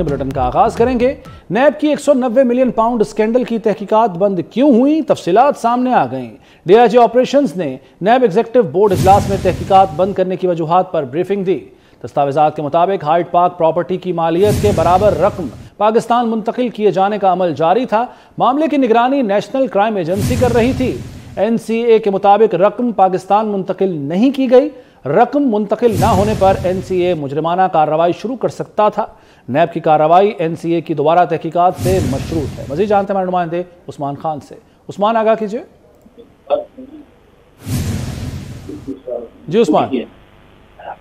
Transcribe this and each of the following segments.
Bulletin का आगाज करेंगे। नैब की 190 मिलियन पाउंड स्कैंडल की तहकीकात बंद क्यों हुई, तफसीलात सामने आ गईं। डीआईजी ऑपरेशंस ने नैब एग्जीक्यूटिव बोर्ड इजलास में तहकीकात बंद करने की वजूहात पर ब्रीफिंग दी। दस्तावेजात के मुताबिक हाइड पार्क प्रॉपर्टी की मालियत के बराबर रकम पाकिस्तान मुंतकिल किए जाने का अमल जारी था। मामले की निगरानी नेशनल क्राइम एजेंसी कर रही थी। एनसीए के मुताबिक रकम पाकिस्तान मुंतकिल नहीं की गई। रकम मुंतकिल न होने पर एनसीए मुजरिमाना कार्रवाई शुरू कर सकता था। नैब की कार्रवाई एनसीए की दोबारा तहकीकात से मशरूत है। मजीद जानते हैं हमारे नुमाइंदे उस्मान खान से। उस्मान, आगाह कीजिए। जी उस्मान।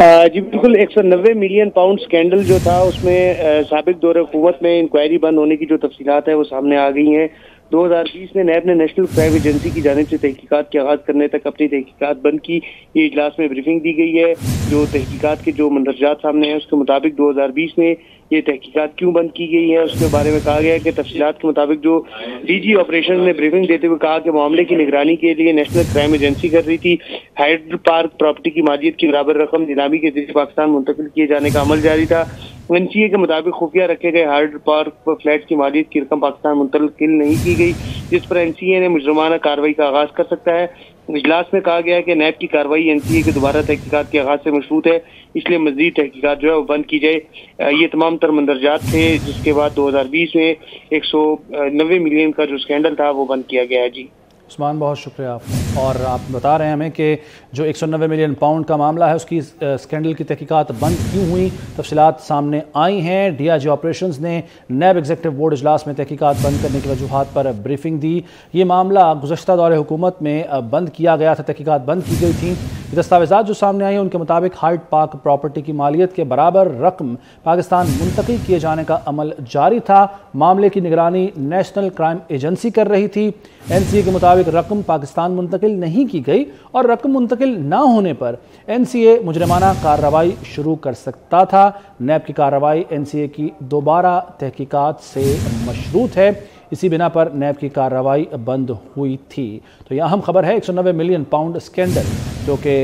जी बिल्कुल, 190 मिलियन पाउंड स्कैंडल जो था उसमें साबिक दौर हुकूमत में इंक्वायरी बंद होने की जो तफसीलात है वो सामने आ गई हैं। 2020 में नैब ने नेशनल क्राइम एजेंसी की जानिब से तहकीकात के आगाज करने तक अपनी तहकीकात बंद की। ये इजलास में ब्रीफिंग दी गई है। जो तहकीकात के जो मंदरजात सामने हैं उसके मुताबिक 2020 में ये तहकीकात क्यों बंद की गई है उसके बारे में कहा गया है कि तफसीलात के मुताबिक जो डीजी ऑपरेशन ने ब्रीफिंग देते हुए कहा कि मामले की निगरानी के लिए नेशनल क्राइम एजेंसी कर रही थी। हाइड पार्क प्रॉपर्टी की मालियत की बराबर रकम नीलामी के जरिए पाकिस्तान मुंतकिल किए जाने का अमल जारी था। एनसीए के मुताबिक खुफिया रखे गए हाइड पार्क फ्लैट की मालियत की रकम पाकिस्तान मुंतकिल नहीं की गई, जिस पर एनसीए ने मुजरिमाना कार्रवाई का आगाज कर सकता है। इजलास में कहा गया है कि नैब की कार्रवाई एनसीए के दोबारा तहकीकात के आगाज से मशरूत है, इसलिए मजीद तहकीकात जो है वो बंद की जाए। ये तमाम तर मंदरजात थे जिसके बाद 2020 में 190 मिलियन का जो स्कैंडल था वो बंद किया गया है। जी उस्मान, बहुत शुक्रिया आपका। और आप बता रहे हैं हमें कि जो 190 मिलियन पाउंड का मामला है उसकी स्कैंडल की तहकीकात बंद क्यों हुई, तफसीलात सामने आई हैं। डीआईजी ऑपरेशंस ने नैब एग्जीक्यूटिव बोर्ड इजलास में तहकीकात बंद करने की वजूहात पर ब्रीफिंग दी। ये मामला गुज़श्ता दौर हुकूमत में बंद किया गया था, तहकीकात बंद की गई थी। दस्तावेजात जो सामने आई हैं उनके मुताबिक हाइड पार्क प्रॉपर्टी की मालियत के बराबर रकम पाकिस्तान मुंतकिल किए जाने का अमल जारी था। मामले की निगरानी नेशनल क्राइम एजेंसी कर रही थी। एनसीए के मुताबिक रकम पाकिस्तान मुंतकिल नहीं की गई और रकम मुंतकिल न होने पर एनसीए मुजरिमाना कार्रवाई शुरू कर सकता था। नैब की कार्रवाई एनसीए की दोबारा तहकीकात से मशरूत है, इसी बिना पर नैब की कार्रवाई बंद हुई थी। तो यह अहम खबर है। 190 मिलियन पाउंड स्कैंडल जो कि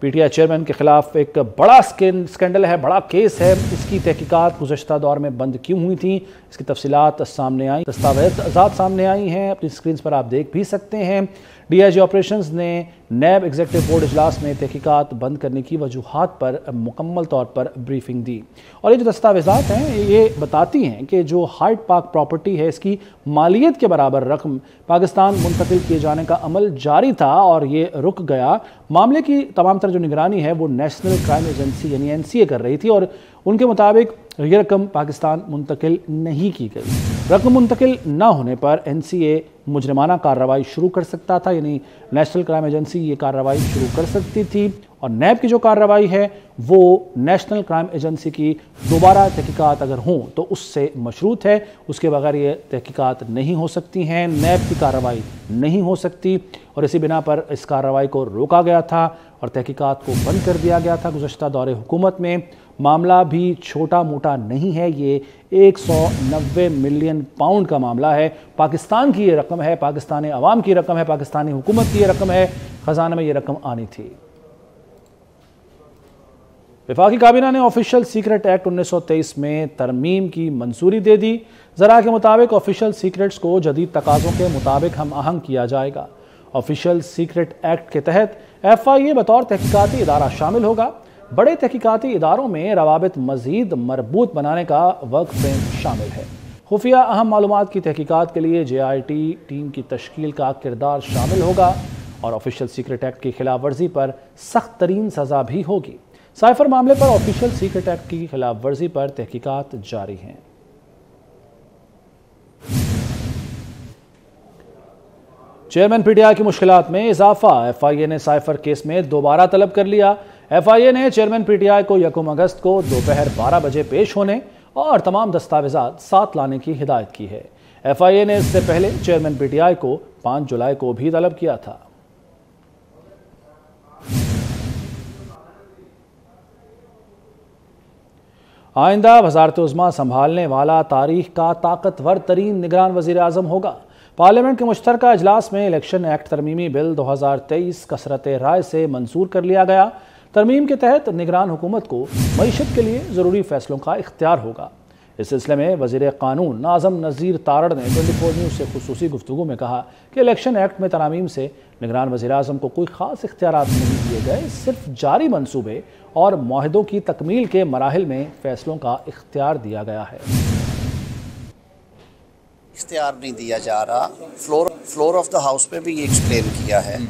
पीटीआई चेयरमैन के खिलाफ एक बड़ा स्कैंडल है, बड़ा केस है, इसकी तहकीकात गुज़श्ता दौर में बंद क्यों हुई थी, इसकी तफसीलात सामने आई, दस्तावेज़ात सामने आई हैं, अपनी स्क्रीन पर आप देख भी सकते हैं। डीआईजी ऑपरेशंस ने नैब एग्जीक्यूटिव बोर्ड इजलास में तहकीकात बंद करने की वजूहात पर मुकम्मल तौर पर ब्रीफिंग दी। और ये जो दस्तावेज़ात हैं ये बताती हैं कि जो हाइड पार्क प्रॉपर्टी है इसकी मालियत के बराबर रकम पाकिस्तान मुंतकिल किए जाने का अमल जारी था और ये रुक गया। मामले की तमाम तरह जो निगरानी है वो नेशनल क्राइम एजेंसी यानी एनसीए कर रही थी और उनके मुताबिक ये रकम पाकिस्तान मुंतकिल नहीं की गई। रकम मुंतकिल न होने पर एनसीए मुजरिमाना कार्रवाई शुरू कर सकता था, यानी नेशनल क्राइम एजेंसी ये कार्रवाई शुरू कर सकती थी। और नैब की जो कार्रवाई है वो नेशनल क्राइम एजेंसी की दोबारा तहकीकात अगर हों तो उससे मशरूत है, उसके बगैर ये तहकीकात नहीं हो सकती हैं, नैब की कार्रवाई नहीं हो सकती। और इसी बिना पर इस कार्रवाई को रोका गया था और तहकीकात को बंद कर दिया गया था गुज़श्ता दौरे हुकूमत में। मामला भी छोटा मोटा नहीं है, ये 190 मिलियन पाउंड का मामला है। पाकिस्तान की ये रकम है, पाकिस्तानी अवाम की रकम है, पाकिस्तानी हुकूमत की ये रकम है, ख़जाने में ये रकम आनी थी। वफाकी काबीना ने ऑफिशियल सीक्रेट एक्ट 1923 में तरमीम की मंजूरी दे दी। ज़रा के मुताबिक ऑफिशियल सीक्रेट्स को जदीद तकाज़ों के मुताबिक हम आहंग किया जाएगा। ऑफिशियल सीक्रेट एक्ट के तहत FIA बतौर तहकीकाती इदारा शामिल होगा। बड़े तहकीकाती इदारों में रवाबित मज़ीद मरबूत बनाने का वर्क फ्रेम शामिल है। खुफिया अहम मालूमात की तहकीकात के लिए JIT टीम की तश्कील का किरदार शामिल होगा और ऑफिशियल सीक्रेट एक्ट की खिलाफ वर्जी पर सख्त तरीन सज़ा भी होगी। साइफर मामले पर ऑफिशियल सीक्रेट एक्ट की खिलाफ वर्जी पर तहकीकात जारी हैं। चेयरमैन PTI की मुश्किलात में इजाफा, FIA ने साइफर केस में दोबारा तलब कर लिया। FIA ने चेयरमैन PTI को 1 अगस्त को दोपहर 12 बजे पेश होने और तमाम दस्तावेजात साथ लाने की हिदायत की है। FIA ने इससे पहले चेयरमैन PTI को 5 जुलाई को भी तलब किया था। आइंदा वज़ारत उज़्मा संभालने वाला तारीख का ताकतवर तरीन निगरान वज़ीर आज़म होगा। पार्लियामेंट के मुश्तरका इजलास में इलेक्शन एक्ट तरमीमी बिल 2023 कसरत राय से मंजूर कर लिया गया। तरमीम के तहत निगरान हुकूमत को मईशत के लिए ज़रूरी फैसलों का इख्तियार होगा। इस सिलसिले में वज़ीर क़ानून नाज़म नज़ीर तारड़ ने 24 न्यूज़ से खुसूसी गुफ्तगू में कहा कि इलेक्शन एक्ट में तरामीम से निगरान वज़ीर-ए-आज़म को कोई ख़ास इख्तियारात नहीं दिए गए, सिर्फ जारी मनसूबे और मुआहदों की तकमील के मराहिल में फ़ैसलों का इख्तियार दिया गया है। इख्तियार नहीं दिया जा रहा। फ्लोर ऑफ द हाउस पे भी ये एक्सप्लेन किया है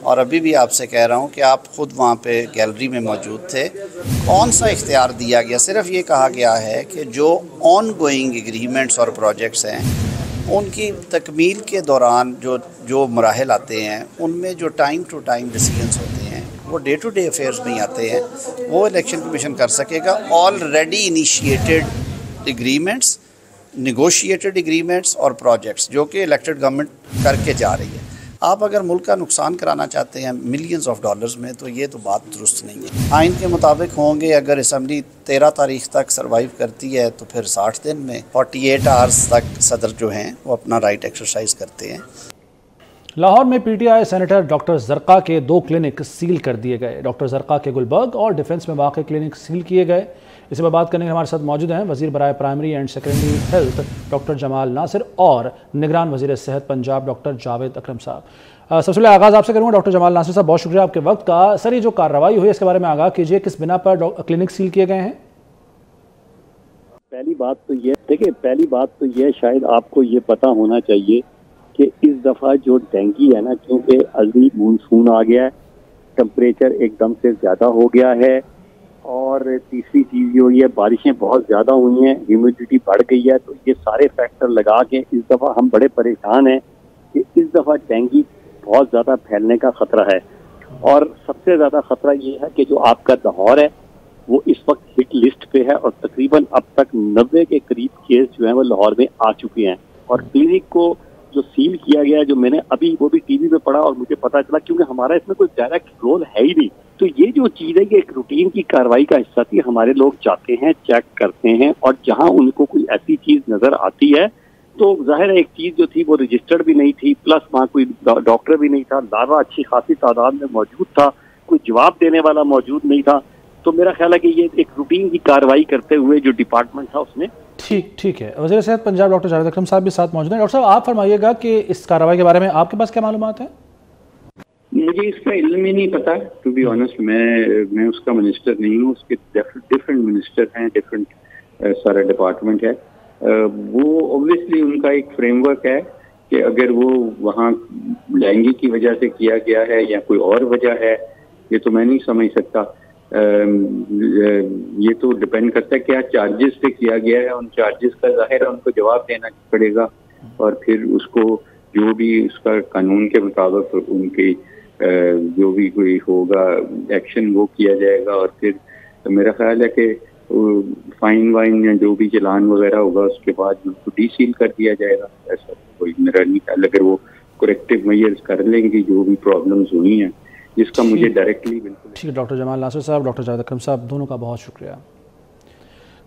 और अभी भी आपसे कह रहा हूँ कि आप खुद वहाँ पे गैलरी में मौजूद थे। कौन सा इख्तियार दिया गया? सिर्फ ये कहा गया है कि जो ऑन गोइंग एग्रीमेंट्स और प्रोजेक्ट्स हैं उनकी तकमील के दौरान जो मराहल आते हैं उनमें जो टाइम टू टाइम डिसीजंस होते हैं वो डे टू डे अफेयर्स में ही आते हैं, वो इलेक्शन कमीशन कर सकेगा। Already initiated agreements, negotiated agreements और प्रोजेक्ट्स जो कि इलेक्टेड गवर्नमेंट करके जा रही है। आप अगर मुल्क का नुकसान कराना चाहते हैं मिलियंस ऑफ डॉलर्स में तो ये तो बात दुरुस्त नहीं है। आइन के मुताबिक होंगे, अगर असम्बली 13 तारीख तक सर्वाइव करती है तो फिर 60 दिन में 48 आवर्स तक सदर जो हैं वो अपना राइट एक्सरसाइज करते हैं। लाहौर में पीटीआई सेनेटर डॉक्टर जरका के 2 क्लिनिक सील कर दिए गए। डॉक्टर जरका के गुलबर्ग और डिफेंस में वाक़ क्लिनिक सील किए गए। इसी पर बात करने के हमारे साथ मौजूद हैं वज़ीर बराए primary and secondary health doctor Jamal Nasir और निगरान वज़ीर सेहत पंजाब डॉक्टर जावेद अकरम साहब। सबसे पहले आगाज़ आपसे करूँगा। डॉक्टर जमाल नासिर साहब, बहुत शुक्रिया आपके वक्त का। सर, ये जो कार्रवाई हुई इसके बारे में आगाह कीजिए, किस बिना पर क्लिनिक सील किए गए हैं? पहली बात तो ये देखिए, पहली बात तो ये शायद आपको ये पता होना चाहिए कि इस दफ़ा जो डेंगू है ना, क्योंकि अभी मानसून आ गया है, टेम्परेचर एकदम से ज़्यादा हो गया है और तीसरी चीज़ ये हुई है बारिशें बहुत ज़्यादा हुई हैं, ह्यूमिडिटी बढ़ गई है। तो ये सारे फैक्टर लगा के इस दफ़ा हम बड़े परेशान हैं कि इस दफ़ा डेंगू बहुत ज़्यादा फैलने का ख़तरा है। और सबसे ज़्यादा ख़तरा ये है कि जो आपका लाहौर है वो इस वक्त हिट लिस्ट पे है और तकरीबन अब तक 90 के करीब केस जो हैं वो लाहौर में आ चुके हैं। और क्लिनिक को जो सील किया गया है, जो मैंने अभी वो भी टीवी पे पढ़ा और मुझे पता चला, क्योंकि हमारा इसमें कोई डायरेक्ट रोल है ही नहीं। तो ये जो चीज़ है ये एक रूटीन की कार्रवाई का हिस्सा थी। हमारे लोग जाते हैं, चेक करते हैं और जहां उनको कोई ऐसी चीज़ नज़र आती है तो जाहिर है एक चीज़ जो थी वो रजिस्टर्ड भी नहीं थी, प्लस वहाँ कोई डॉक्टर भी नहीं था, लार्वा अच्छी खासी तादाद में मौजूद था, कोई जवाब देने वाला मौजूद नहीं था। तो मेरा ख्याल है कि ये एक रूटीन की कार्रवाई करते हुए जो डिपार्टमेंट था उसने ठीक है। वज़ीर सेहत पंजाब डॉक्टर जावेद अकरम साहब भी साथ मौजूद हैं। डॉक्टर साहब, आप फरमाइएगा कि इस कार्रवाई के बारे में आपके पास क्या मालूमात है? मुझे इसका इल्म ही नहीं पता, टू बी ऑनेस्ट। मैं उसका मिनिस्टर नहीं हूँ, उसके डिफरेंट मिनिस्टर हैं, डिफरेंट सारा डिपार्टमेंट है। वो ऑब्वियसली उनका एक फ्रेमवर्क है कि अगर वो वहाँ डेंगू की वजह से किया गया है या कोई और वजह है, ये तो मैं नहीं समझ सकता। ये तो डिपेंड करता है क्या चार्जेस पे किया गया है, उन चार्जेस का जाहिर है उनको जवाब देना पड़ेगा और फिर उसको जो भी उसका कानून के मुताबिक उनकी जो भी कोई होगा एक्शन वो किया जाएगा। और फिर तो मेरा ख्याल है कि फाइन वाइन या जो भी चलान वगैरह होगा उसके बाद उनको डीसील कर दिया जाएगा। ऐसा कोई मेरा नहीं ख्याल, अगर वो करेक्टिव मेजर्स कर लेंगे जो भी प्रॉब्लम्स हुई हैं, जिसका मुझे डायरेक्टली बिल्कुल। ठीक है डॉक्टर जमाल नासिर साहब, डॉक्टर जावेद अकरम साहब, दोनों का बहुत शुक्रिया।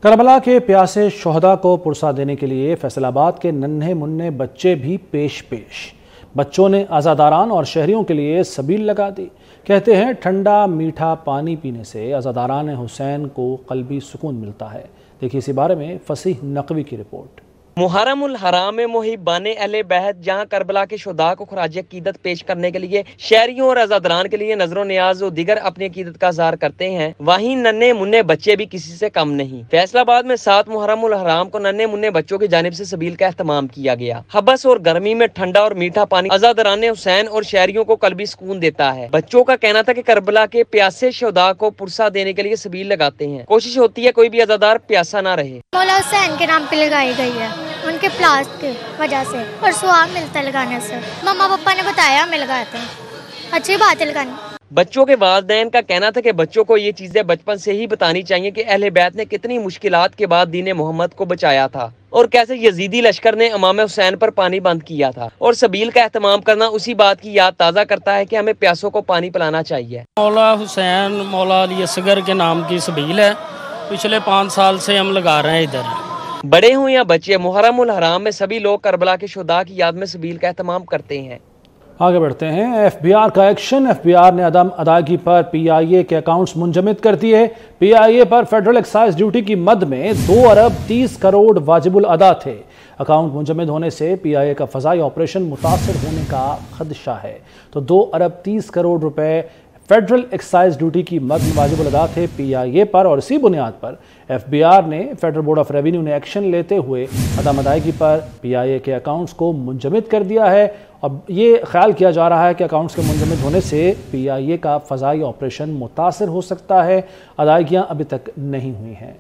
करबला के प्यासे शोहदा को पुरसा देने के लिए फैसलाबाद के नन्हे मुन्ने बच्चे भी पेश। बच्चों ने आज़ादारान और शहरियों के लिए सबील लगा दी। कहते हैं ठंडा मीठा पानी पीने से आज़ादारान हुसैन को क़ल्बी सुकून मिलता है। देखिए इसी बारे में फसीह नकवी की रिपोर्ट। मुहर्रमुल हराम में मुहिब्बाने अहले बैत जहाँ करबला के शुहदा को खराज अकीदत पेश करने के लिए शहरियों और आज़ादरान के लिए नजरों न्याज और दीगर अपनी अकीदत का इज़हार करते हैं, वहीं नन्हे मुन्ने बच्चे भी किसी से कम नहीं। फैसलाबाद में 7 मुहर्रमुल हराम को नन्हे मुन्ने बच्चों की जानिब से सबील का एहतमाम किया गया। हबस और गर्मी में ठंडा और मीठा पानी आज़ादरान हुसैन और शहरियों को कल्बी सुकून देता है। बच्चों का कहना था कि करबला के प्यासे शुहदा को पुरसा देने के लिए सबील लगाते हैं। कोशिश होती है कोई भी आज़ादार प्यासा ना रहे। मौला हुसैन के नाम पे लगाई गई है, उनके प्लास्ट की वजह से, और सुहाग मिलता है लगाने से। मम्मा पापा ने बताया, हमें लगाते हैं, अच्छी बात है लगानी। बच्चों के वालिदैन का कहना था कि बच्चों को ये चीजें बचपन से ही बतानी चाहिए कि अहले बैत ने कितनी मुश्किलात के बाद दीन मोहम्मद को बचाया था और कैसे यजीदी लश्कर ने इमाम हुसैन पर पानी बंद किया था। और सबील का एहतमाम करना उसी बात की याद ताज़ा करता है कि हमें प्यासों को पानी पिलाना चाहिए। मौला हुसैन मौला अली असगर के नाम की सबील है, पिछले 5 साल से हम लगा रहे हैं। इधर बड़े हों या बच्चे, मुहर्रमुल हराम में सभी लोग करबला के शुहदा की याद में सबील का एहतमाम करते हैं। आगे बढ़ते हैं। FBI का एक्शन। FBI ने अदम अदायगी पर PIA के अकाउंट्स मुंजमद कर दिए। PIA पर फेडरल एक्साइज ड्यूटी की मद में 2 अरब 30 करोड़ वाजिबुल अदा थे। अकाउंट मुंजमद होने से PIA का फ़ज़ाई ऑपरेशन मुतासर होने का खदशा है। तो 2 अरब 30 करोड़ रुपए फेडरल एक्साइज ड्यूटी की मद में वाजिबुल अदा थे PIA पर, और इसी बुनियाद पर FBI ने फेडरल बोर्ड ऑफ रेवेन्यू ने एक्शन लेते हुए अदम अदायगी पर PIA के अकाउंट्स को मुंजमद कर दिया है। अब ये ख्याल किया जा रहा है कि अकाउंट्स के मुंजमद होने से PIA का फ़ज़ाई ऑपरेशन मुतासर हो सकता है। अदायगियाँ अभी तक नहीं हुई हैं।